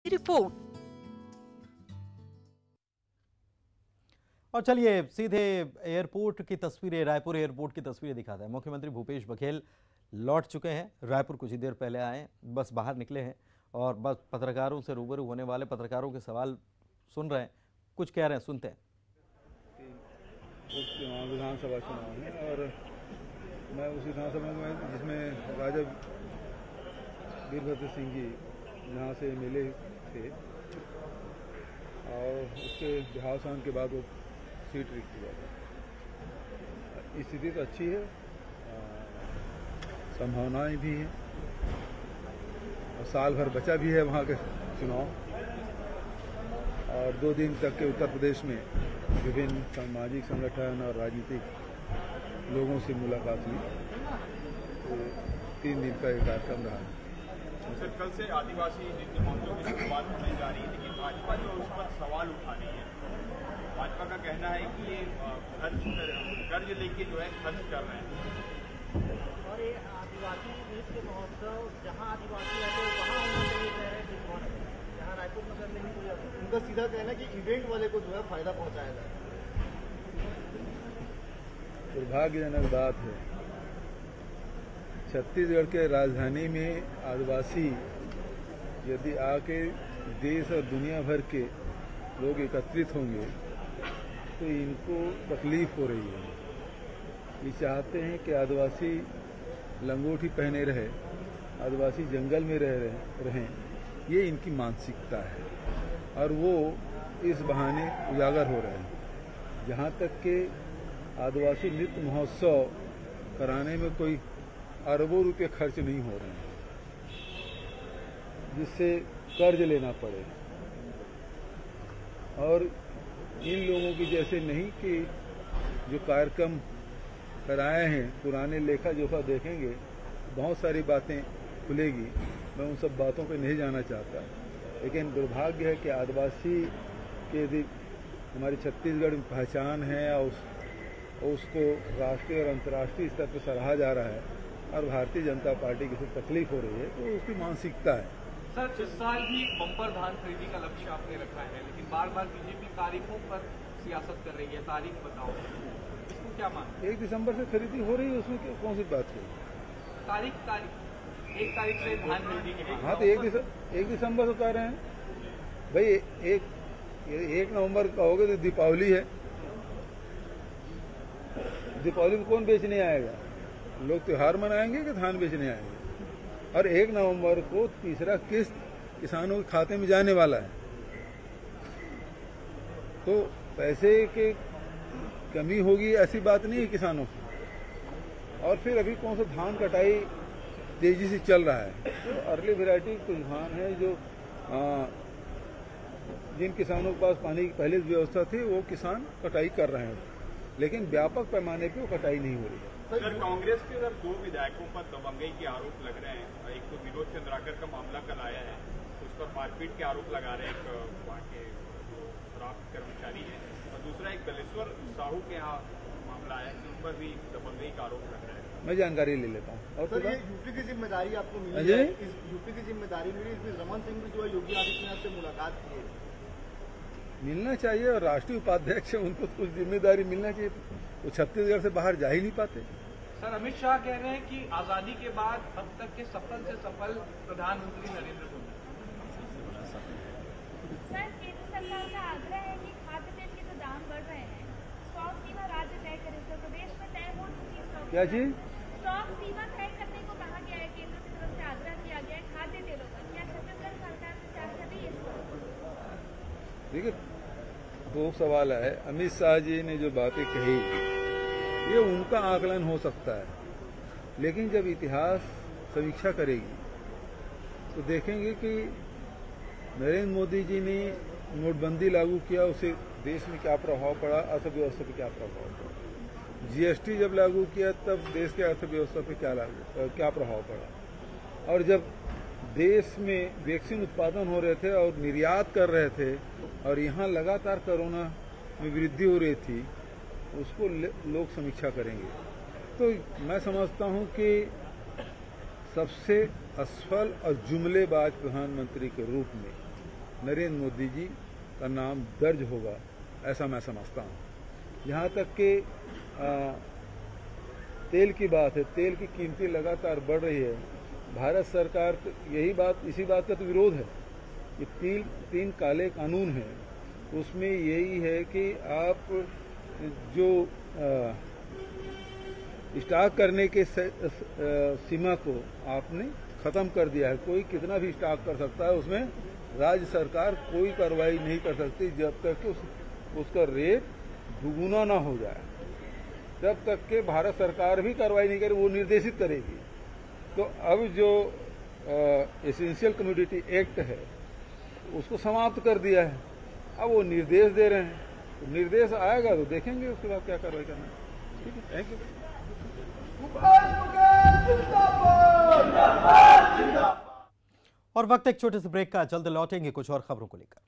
Report. और चलिए सीधे एयरपोर्ट की तस्वीरें, रायपुर एयरपोर्ट की तस्वीरें दिखाते हैं। मुख्यमंत्री भूपेश बघेल लौट चुके हैं। रायपुर कुछ ही देर पहले आए, बस बाहर निकले हैं और बस पत्रकारों से रूबरू होने वाले पत्रकारों के सवाल सुन रहे हैं। कुछ कह रहे हैं, सुनते हैं। विधानसभा चुनाव है और मैं उस विधानसभा में जिसमें राजा वीरभद्र सिंह जी यहाँ से मिले थे और उसके देहावसान के बाद वो सीट रिक्त हुआ था। स्थिति तो अच्छी है, संभावनाएं भी हैं और साल भर बचा भी है वहाँ के चुनाव। और 2 दिन तक के उत्तर प्रदेश में विभिन्न सामाजिक संगठन और राजनीतिक लोगों से मुलाकात हुई। तो 3 दिन का एक कार्यक्रम रहा। सर, कल से आदिवासी नीति महोत्सव की शुरुआत होने जा रही है, लेकिन भाजपा जो उस पर सवाल उठा रही है। भाजपा का कहना है कि ये कर्ज लेके जो है खर्च कर रहे हैं। और ये आदिवासी नृत्य महोत्सव जहाँ आदिवासी रहते हैं वहाँ होना चाहिए, कह रहे हैं यहाँ रायपुर में करने की कोई, उनका सीधा कहना है कि इवेंट वाले को जो है फायदा पहुँचाया जाए। दुर्भाग्यजनक बात है, छत्तीसगढ़ के राजधानी में आदिवासी यदि आके देश और दुनिया भर के लोग एकत्रित होंगे तो इनको तकलीफ हो रही है। ये चाहते हैं कि आदिवासी लंगोटी पहने रहे, आदिवासी जंगल में रहें। ये इनकी मानसिकता है और वो इस बहाने उजागर हो रहे हैं। जहाँ तक कि आदिवासी नृत्य महोत्सव कराने में कोई अरबों रुपए खर्च नहीं हो रहे हैं जिससे कर्ज लेना पड़े। और इन लोगों की जैसे नहीं कि जो कार्यक्रम कराए हैं पुराने लेखा जोखा देखेंगे, बहुत सारी बातें खुलेगी। मैं उन सब बातों पे नहीं जाना चाहता, लेकिन दुर्भाग्य है कि आदिवासी के यदि हमारी छत्तीसगढ़ में पहचान है और उसको राष्ट्रीय और अंतर्राष्ट्रीय स्तर पर सराहा जा रहा है और भारतीय जनता पार्टी की तकलीफ हो रही है, तो उसकी मानसिकता है। सर, इस साल भी बम्पर धान खरीदी का लक्ष्य आपने रखा है, लेकिन बार बार बीजेपी तारीखों पर सियासत कर रही है। तारीख बताओ, इसको क्या मानते हैं? 1 दिसंबर से खरीदी हो रही है, उसमें कौन सी बात है? तारीख 1 तारीख से धान खरीदी की। हाँ, तो 1 दिसंबर से कह रहे हैं भाई। 1 नवंबर का होगा तो दीपावली है। दीपावली को कौन बेचने आएगा? लोग त्योहार मनाएंगे कि धान बेचने आएंगे? और 1 नवंबर को तीसरा किस्त किसानों के खाते में जाने वाला है। तो पैसे के कमी होगी ऐसी बात नहीं है किसानों की। और फिर अभी कौन सा धान कटाई तेजी से चल रहा है, तो अर्ली वैरायटी कुछ धान है जो जिन किसानों के पास पानी की पहले व्यवस्था थी वो किसान कटाई कर रहे हैं, लेकिन व्यापक पैमाने पे वो कटाई नहीं हो रही है। सर, कांग्रेस के अगर 2 विधायकों पर दबंगई के आरोप लग रहे हैं। एक तो विनोद चंद्राकर का मामला कल आया है, उस पर मारपीट के आरोप लगा रहे हैं एक वहाँ के जो शराब कर्मचारी है, और दूसरा एक दलेश्वर साहू के यहाँ मामला आया है, उन पर भी दबंगई का आरोप लग रहा है। मैं जानकारी ले लेता हूँ। और सर, ये यूपी की जिम्मेदारी आपको मिली है, इस यूपी की जिम्मेदारी मिली, इसमें रमन सिंह भी जो है योगी आदित्यनाथ से मुलाकात की है। मिलना चाहिए, और राष्ट्रीय उपाध्यक्ष है, उनको कुछ जिम्मेदारी मिलना चाहिए। वो छत्तीसगढ़ से बाहर जा ही नहीं पाते। सर, अमित शाह कह रहे हैं कि आजादी के बाद अब तक के सफल से सफल प्रधानमंत्री नरेंद्र मोदी। सर, केंद्र सरकार का आग्रह है कि खाद्य तेल के जो दाम बढ़ रहे हैं, स्टॉक सीमा राज्य तय करे। उत्तर प्रदेश में तय हो चुकी है क्या चीज? स्टॉक सीमा तय करने को कहा गया है, केंद्र की तरफ से आग्रह किया गया है खाद्य तेलों का। क्या छत्तीसगढ़ सरकार विचार कर रही है इस पर? देखिए, 2 सवाल है। अमित शाह जी ने जो बातें कही ये उनका आकलन हो सकता है, लेकिन जब इतिहास समीक्षा करेगी तो देखेंगे कि नरेंद्र मोदी जी ने नोटबंदी लागू किया, उसे देश में क्या प्रभाव पड़ा, अर्थव्यवस्था पे क्या प्रभाव पड़ा। जीएसटी जब लागू किया तब देश के अर्थव्यवस्था पे क्या प्रभाव पड़ा। और जब देश में वैक्सीन उत्पादन हो रहे थे और निर्यात कर रहे थे और यहाँ लगातार कोरोना में वृद्धि हो रही थी, उसको लोग समीक्षा करेंगे। तो मैं समझता हूँ कि सबसे असफल और जुमलेबाज प्रधानमंत्री के रूप में नरेंद्र मोदी जी का नाम दर्ज होगा, ऐसा मैं समझता हूँ। यहाँ तक कि तेल की बात है, तेल की कीमतें लगातार बढ़ रही है। भारत सरकार इसी बात का तो विरोध है कि तीन काले कानून हैं, उसमें यही है कि आप जो स्टॉक करने के सीमा को आपने खत्म कर दिया है। कोई कितना भी स्टॉक कर सकता है, उसमें राज्य सरकार कोई कार्रवाई नहीं कर सकती जब तक कि उसका रेट दुगुना ना हो जाए। जब तक कि भारत सरकार भी कार्रवाई नहीं करे, वो निर्देशित करेगी। तो अब जो एसेंशियल कमोडिटी एक्ट है उसको समाप्त कर दिया है, अब वो निर्देश दे रहे हैं। तो निर्देश आएगा तो देखेंगे उसके बाद क्या कार्रवाई करना है। ठीक है, थैंक यू। और वक्त एक छोटे से ब्रेक का, जल्द लौटेंगे कुछ और खबरों को लेकर।